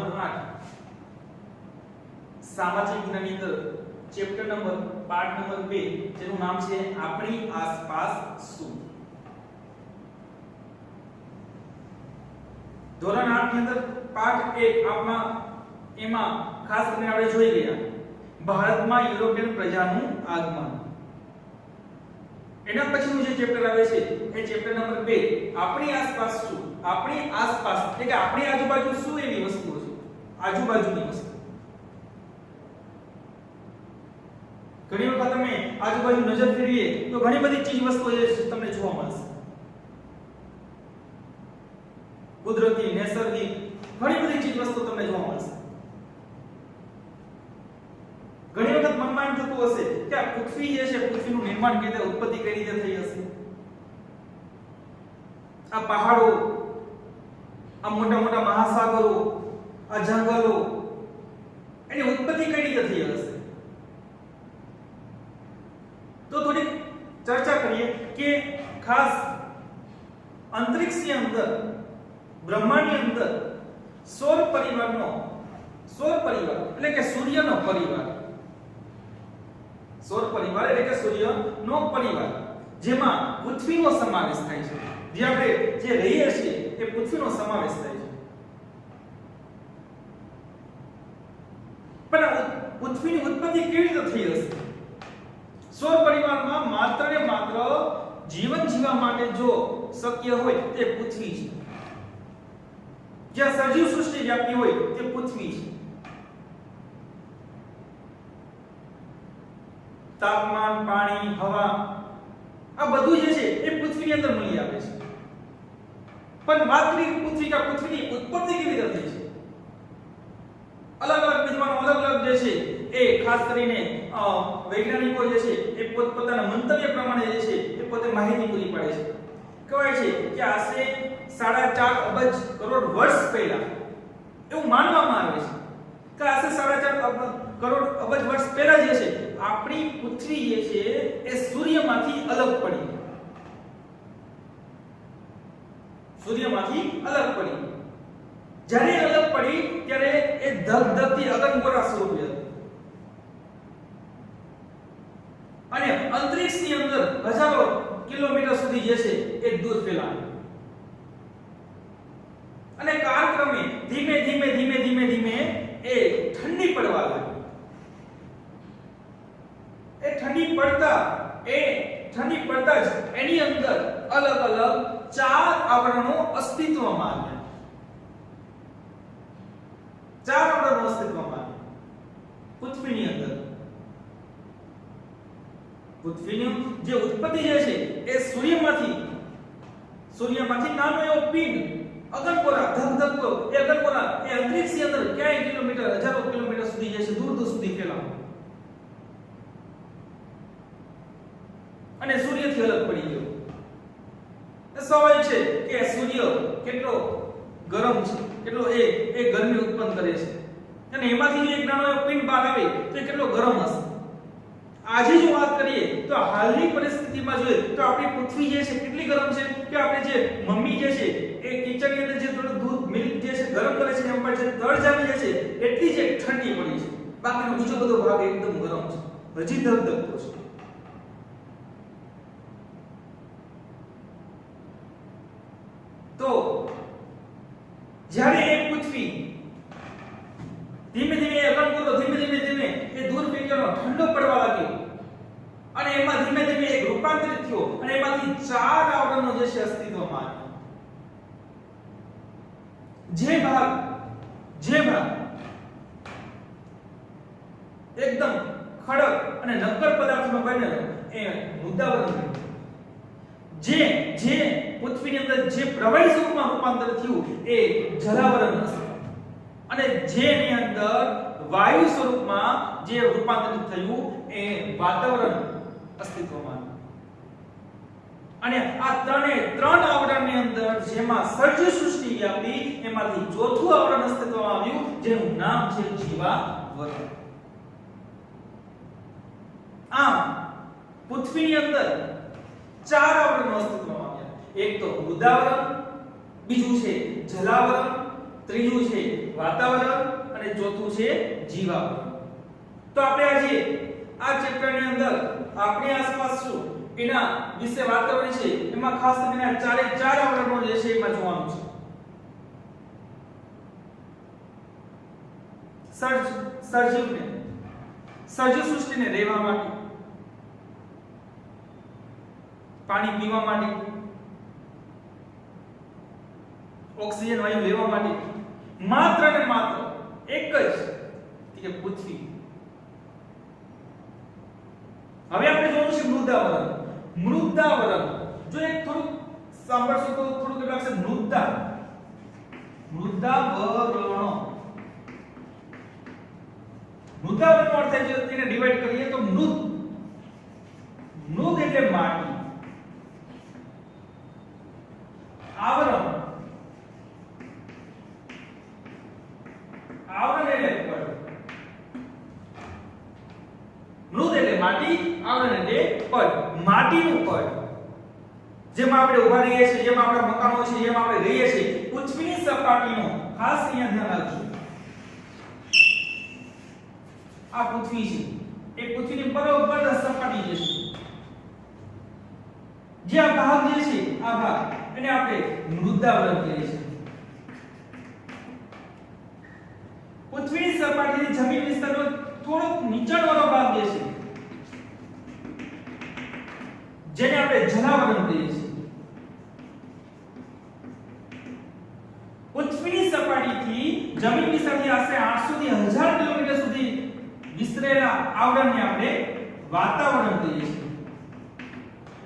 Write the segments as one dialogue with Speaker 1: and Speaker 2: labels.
Speaker 1: ધોરણ 8 સામાજિક જ્ઞાનની અંદર ચેપ્ટર નંબર પાઠ નંબર 2 જેનું નામ છે આપણી આસપાસ શું. ધોરણ 8 ની અંદર પાઠ 1 આપના એમાં ખાસ કરીને આપણે જોઈ ગયા ભારતમાં યુરોપિયન પ્રજાનું આગમન. એના પછીનું જે ચેપ્ટર આવે છે એ ચેપ્ટર નંબર 2 આપણી આસપાસ શું. આપણી આસપાસ એટલે કે આપણી આજુબાજુ શું એવી વસ્તુઓ છે, આજુબાજુની વસ્તુ. ઘણી વખત તમે આજુબાજુ નજર ફેરવીએ તો ઘણી બધી ચીજ વસ્તુઓ જે તમને જોવા મળશે. કુદરતી, નૈસર્ગિક ઘણી બધી ચીજ વસ્તુઓ તમને જોવા મળશે. ઘણી વખત મનમાં એમ થતું હશે કે આ પૃથ્વી જે છે, પૃથ્વીનું નિર્માણ કેવી રીતે, ઉત્પત્તિ કઈ રીતે થઈ હશે. આ પહાડો, આ મોટા મોટા મહાસાગરો, આ જંગલો, એની ઉત્પત્તિ કઈ રીતે થઈ હશે. તો થોડી ચર્ચા કરીએ કે ખાસ અંતરિક્ષની અંદર, બ્રહ્માંડની અંદર સૌર પરિવાર એટલે કે સૂર્યનો પરિવાર, સૌર પરિવાર એટલે કે સૂર્યનો પરિવાર, જેમાં પૃથ્વીનો સમાવેશ થાય છે. જે આપણે જે રહીએ છીએ એ પૃથ્વીનો સમાવેશ થાય છે. પણ પૃથ્વીની ઉત્પત્તિ કેવી રીતે થઈ હશે? સૌર પરિવારમાં માત્ર ને માત્ર જીવન જીવવા માટે જો શક્ય હોય તે પૃથ્વી છે. જ્યાં સજીવ સૃષ્ટિ વ્યાપી હોય તે પૃથ્વી છે. તાપમાન, પાણી, હવા આ બધું જે છે એ પૃથ્વીની અંદર મળી આવે છે. પણ વાત કરીએ પૃથ્વીની ઉત્પત્તિ કેવી રીતે થઈ છે. અલગ અલગ વિદ્વાનો અલગ અલગ જે છે એ ખાસ કરીને વૈજ્ઞાનિકો જે છે એ પોતપોતાના મંતવ્ય પ્રમાણે જે છે એ પોતે માહિતી પૂરી પાડે છે. કહેવાય છે કે આશરે 4.5 અબજ કરોડ વર્ષ પહેલા એવું માનવામાં આવે છે કે આશરે 4.5 કરોડ અબજ વર્ષ પહેલા જે છે આપણી પૃથ્વી જે છે એ સૂર્યમાંથી અલગ પડી. જ્યારે અલગ પડી ત્યારે એ ધગધગતી અગનગોળા સ્વરૂપે હતી અને અંતરિક્ષની અંદર હજારો કિલોમીટર સુધી જે છે એ દૂર ફેલાયું અને કાળક્રમે ધીમે ધીમે એ ઠંડી પડવા લાગી. એ ઠંડી પડતા જ એની અંદર અલગ અલગ 4 આવરણો અસ્તિત્વમાં આવ્યા. 4 આવરણો અસ્તિત્વમાં આવ્યા પૃથ્વીની અંદર. પૃથ્વીની જે ઉત્પત્તિ જે છે એ સૂર્યમાંથી નાનો એવો પિંડ અગનગોળા ધગધગતો એ અગનગોળા એ અંતરિક્ષની અંદર ક્યાંય કિલોમીટર, હજારો કિલોમીટર સુધી જે છે દૂર સુધી ફેલાયો અને સૂર્યથી અલગ પડી ગયો. સ્વાભાવિક છે કે સૂર્ય કેટલો ગરમ છે, કેટલો એ ગરમી ઉત્પન્ન કરે છે અને એમાંથી જો એક નાનો એવો પિંડ બહાર આવે તો એ કેટલો ગરમ હશે. આજે જો વાત કરીએ તો હાલની પરિસ્થિતિમાં જોઈએ તો આપણી પૃથ્વી જે છે કેટલી ગરમ છે કે આપણે જે મમ્મી જે છે એ કિચનની અંદર જે થોડું દૂધ મિલ્ક જે છે ગરમ કરે છે એમાં જે તળ જામી જાય છે એટલી જ ઠંડી પડી છે. બાકીનો બીજો બધો ભાગ એકદમ ગરમ છે, હજી ધગધગતો છે. તો જ્યારે એ પૃથ્વી ધીમે ધીમે અગનગોળો ધીમે એ દૂર ફેંક્યો, ઠંડો પડવા લાગ્યો અને એમાં ધીમે એક રૂપાંતરિત થયો અને એમાંથી 4 આવરણો જે છે અસ્તિત્વમાં આવ્યા. જે ભાગ એકદમ ખડક અને નક્કર પદાર્થનો બનેલો એ મૃદાવરણ. જે પૃથ્વીની અંદર જે પ્રવાહી સ્વરૂપમાં રૂપાંતર થયું એ જલાવરણ હશે અને જેની અંદર વાયુ સ્વરૂપમાં જે રૂપાંતરિત થયું એ વાતાવરણ અસ્તિત્વમાં. અને આ ત્રણ આવરણની અંદર જેમાં સર્જ સૃષ્ટિ વ્યાપી એમાંથી ચોથું આવરણ અસ્તિત્વમાં આવ્યું જેનું નામ છે જીવાવરણ. આમ પૃથ્વીની અંદર 4 આવરણો અસ્તિત્વમાં આવ્યા. એક તો મૃદાવરણ, બીજું છે જલાવરણ, ત્રીજું છે વાતાવરણ ચોથું છે જીવાવરણ. તો આપણે આજે આ ચેપ્ટરની અંદર આપણી આસપાસ શું એના વિશે વાત કરવાની છે. એમાં ખાસ કરીને આ ચારે ચાર આવરણો જે છે એમાં જોવાનું છે. સજીવ સૃષ્ટિને રહેવા માટે, પાણી પીવા માટે, ઓક્સિજન વાયુ લેવા માટે માત્ર ને માત્ર એક જ કે પૃથ્વી. હવે આપણે જોવાનું છે મૃદાવરણ. મૃદાવરણ જો એક થોડું સાંભળશો તો થોડું કેવું લાગશે. મૃદાવરણો. મૃદાવરણનો અર્થ છે તેને ડિવાઈડ કરીએ તો મૃદ. મૃદ એટલે માટી. આવરણ. આવરણ એટલે પડ. મૃદ એટલે માટી, આવરણ એટલે પડ. માટીનું પડ જેમાં આપણે ઉભા રહીએ છીએ, જેમાં આપણા મકાનો છે, જેમાં આપણે રહીએ છીએ, પૃથ્વીની સપાટીનો ખાસ અહીંયા ધ્યાન રાખજો. આ પૃથ્વી છે, એ પૃથ્વીની બરોબર સપાટી જે છે, જે આ ભાગ જે છે, આ ભાગ એને આપણે મૃદાવરણ કહીએ છીએ. પૃથ્વીની સપાટીથી જમીન વિસ્તારનો થોડોક નીચાણવાળો ભાગ જે છે જેને આપણે જલાવરણ કહીએ છીએ. પૃથ્વીની સપાટીથી જમીન વિસ્તારથી આશરે 800 થી 1000 કિલોમીટર સુધી વિસ્તરેલા આવરણને આપણે વાતાવરણ કહીએ છીએ.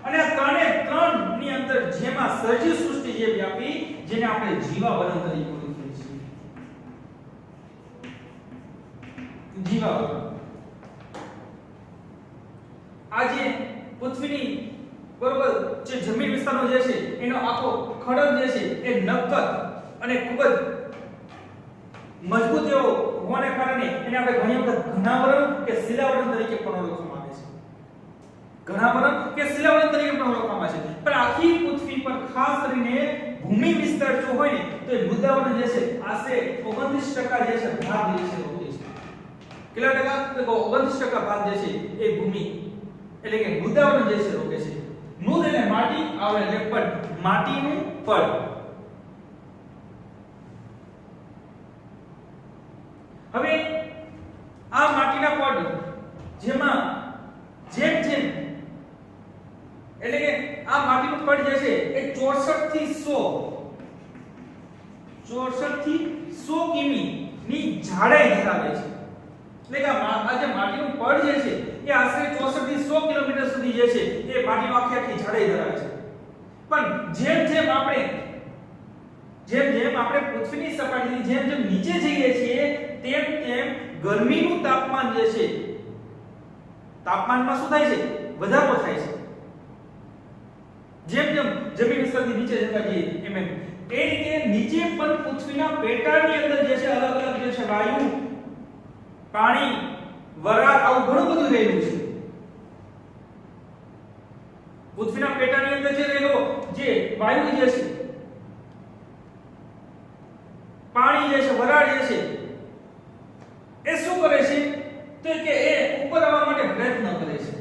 Speaker 1: અને આ ત્રણે ત્રણ ની અંદર જેમાં સજીવ સૃષ્ટિ જે વ્યાપી, જેને આપણે જીવાવરણ તરીકે ઓળખીએ છીએ. જીવાવરણ આજે પૃથ્વીની બરોબર જે જમીન વિસ્તારનો જે છે એનો આખો ખડક જે છે એ નક્કર અને ખૂબ જ મજબૂત એવો હોવાને કારણે એને આપણે ઘણી વખત ઘનાવરણ કે શિલાવરણ તરીકે પણ ઓળખવામાં આવે છે. ઘનાવરણ કે શિલાવરણ તરીકે પણ ઓળખવામાં આવે છે. પણ આખી પૃથ્વી પર ખાસ કરીને ભૂમિ વિસ્તાર જો હોય ને તો એ મૃદાવરણ જે છે આશરે 29% જે છે ભાગ જે છે રોકે છે. કેટલા ટકા? તો 29% ભાગ જે છે એ ભૂમિ એટલે કે મૃદાવરણ જે છે રોકે છે. મૃદ એટલે માટી, આવરણ એટલે પડ. માટીનું પડ. હવે આ માટીના પડ જેમાં જેમ જેમ એટલે કે આ માટીનું પડ જે છે એ 64 થી 100 કિમી ની જાડાઈ ધરાવે છે. એટલે કે આ જે માટીનું પડ જે છે એ આશરે 64 થી 100 કિલોમીટર સુધી જે છે એ માટીનો આખી જાડાઈ ધરાવે છે. પણ જેમ જેમ આપણે પૃથ્વીની સપાટીથી જેમ જેમ નીચે જઈએ છીએ તેમ તેમ ગરમીનું તાપમાન જે છે, તાપમાનમાં શું થાય છે? વધારો થાય છે. જેમ જેમ જમીન વિસ્તારથી નીચે જતા જઈએ એમ એ રીતે નીચે પણ પૃથ્વીના પેટાળની અંદર જે છે અલગ અલગ જે છે વાયુ, પાણી, વરાળ આવું ઘણું બધું રહેલું છે. પૃથ્વીના પેટાળની અંદર જે રહેલો જે વાયુ જે છે, પાણી જે છે, વરાળ જે છે એ શું કરે છે તો કે એ ઉપર આવવા માટે પ્રયત્ન કરે છે.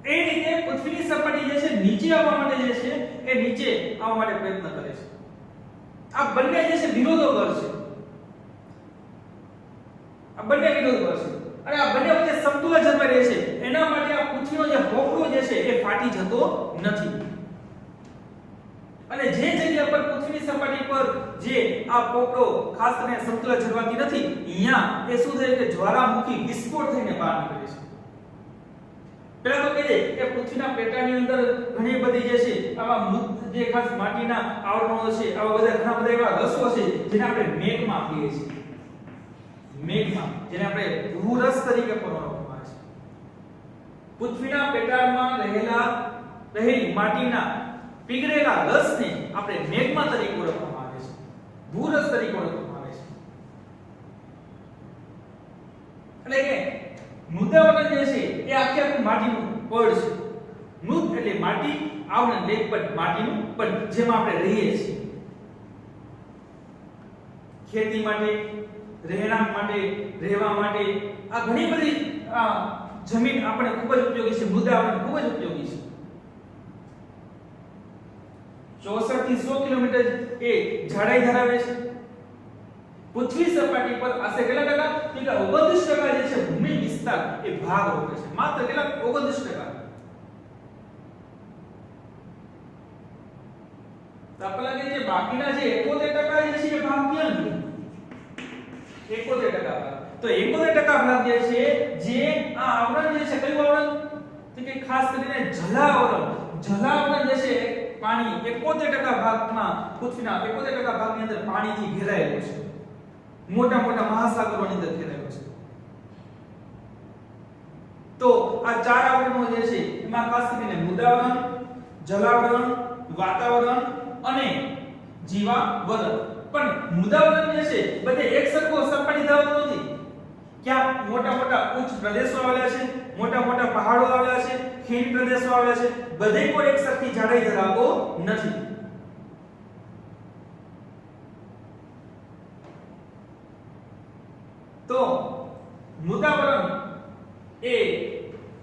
Speaker 1: એ રીતે પૃથ્વીની સપાટી જે છે નીચે આવવા માટે જે છે એ નીચે આવવા માટે પ્રયત્ન કરે છે. આ બંને જે છે વિરોધોગર છે. આ બંને વિરોધોગર છે અને આ બંને વચ્ચે સંતુલન જળવાઈ રહે છે. એના માટે આ પૃથ્વીનો જે પોપડો જે છે એ ફાટી જતો નથી. અને જે જગ્યા પર પૃથ્વીની સપાટી પર જે આ પોપડો ખાસ કરીને સંતુલન જળવાતી નથી, અહીંયા એ શું થાય કે જ્વાળામુખી વિસ્ફોટ થઈને બહાર નીકળે છે. પહેલા તો કહીએ કે પૃથ્વીના પેટાળની અંદર ઘણી બધી જે છે આવા જે ખાસ માટીના આવરણો છે, આવા બધા ઘણા બધા એવા રસો છે જેને આપણે મેઘમાં કહીએ છીએ. મેઘમાં, જેને આપણે ભૂરસ તરીકે પણ ઓળખવામાં આવે છે. પૃથ્વીના પેટાળમાં રહેલી માટીના પીગળેલા રસને આપણે મેગ્મા તરીકે ઓળખવામાં આવે છે. ભૂરસ તરીકે ઓળખવામાં આવે છે. એટલે કે મૃદાવરણ જે છે એ આખે આખું માટીનું પડ છે. મૃદ એટલે માટી, આવરણ એટલે પડ, માટીનું પડ જેમાં આપણે રહીએ છીએ. ખેતી માટે, રહેણાંક માટે, રહેવા માટે આ ઘણી બધી જમીન આપણે ખૂબ જ ઉપયોગી છે, મૃદા આપણે ખૂબ જ ઉપયોગી છે. 64 થી 100 કિલોમીટર એ જાડાઈ ધરાવે છે. પૃથ્વી સપાટી પર આશરે કેટલા ટકા? તો કે 29% જે છે ભૂમિ વિસ્તાર એ ભાગ રોકે છે. માત્ર કેટલા? 29%. તો આપણા લાગે છે બાકીના જે 71% જે છે એ ભાગ ક્યાં ગયો? 71% ભાગ. તો 71% ભાગ જે છે જે આ આવરણ જે છે કયું આવરણ? તો કે ખાસ કરીને જલાવરણ. જલાવરણ જે છે પાણી 71% ભાગમાં પૃથ્વીના 71% ભાગની અંદર પાણીથી ઘેરાયેલું છે. મોટા મોટા મહાસાગરોની અંદર ઘેરાયેલું છે. તો આ ચાર આવરણો જે છે એમાં ખાસ કરીને મૃદાવરણ, જલાવરણ, વાતાવરણ અને જીવાવરણ. પણ મૃદાવરણ જે છે બધે એક સરખો સપાટી ધરાવતો નથી. ક્યાં મોટા મોટા ઉચ્ચ પ્રદેશો આવેલા છે, મોટા મોટા પહાડો આવેલા છે, ખીણ પ્રદેશો આવેલા છે, બધે કોઈ એક સરખી જાડાઈ ધરાવતો નથી. તો મૃદાવરણ એ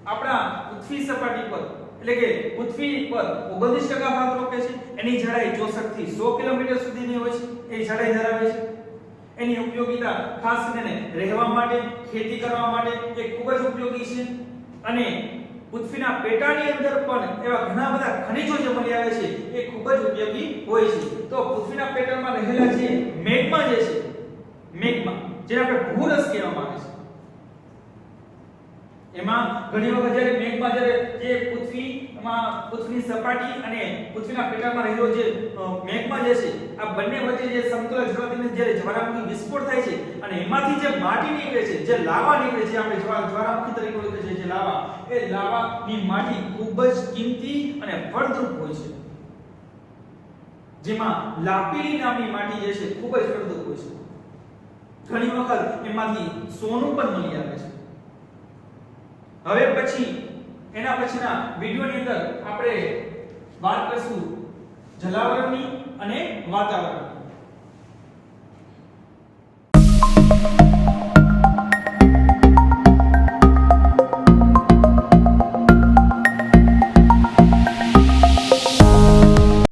Speaker 1: આપણા પૃથ્વી સપાટી પર એટલે કે પૃથ્વી પર 29% ભાગ રોકે છે. એની જાડાઈ 64 થી 100 કિલોમીટર સુધીની હોય છે. એ જાડાઈ ધરાવે છે. એની ઉપયોગિતા ખાસ કરીને રહેવા માટે, ખેતી કરવા માટે એ ખૂબ જ ઉપયોગી છે. અને પૃથ્વીના પેટાની અંદર પણ એવા ઘણા બધા ખનિજો જે મળી આવે છે એ ખૂબ જ ઉપયોગી હોય છે. તો પૃથ્વીના પેટામાં રહેલા જે મેગ્મા જે છે, મેગ્મા જેને આપણે ભૂરસ કહેવામાં આવે છે, એમાં ઘણી વખત જ્યારે મેગ્મા જ્યારે જે પૃથ્વીની સપાટી અને પૃથ્વીના પેટામાં રહેલો જે મેગ્મા જે છે આ બંને વચ્ચે જે સમતોલ જળવાતીને જ્યારે જ્વાળામુખી વિસ્ફોટ થાય છે અને એમાંથી જે માટી નીકળે છે, જે લાવા નીકળે છે, આપણે જ્વાળામુખી તરીકે ઓળખીએ છીએ જે લાવા, એ લાવાની માટી ખૂબ જ કિંમતી અને ફળદ્રુપ હોય છે. જેમાં લાપીડી નામની માટી જે છે ખૂબ જ ફળદ્રુપ હોય છે. ઘણી વખત એમાંથી સોનું પણ મળી આવે છે. હવે પછી એના પછીના વિડિયોની અંદર આપણે વાત કરીશું જલાવરણની અને વાતાવરણ.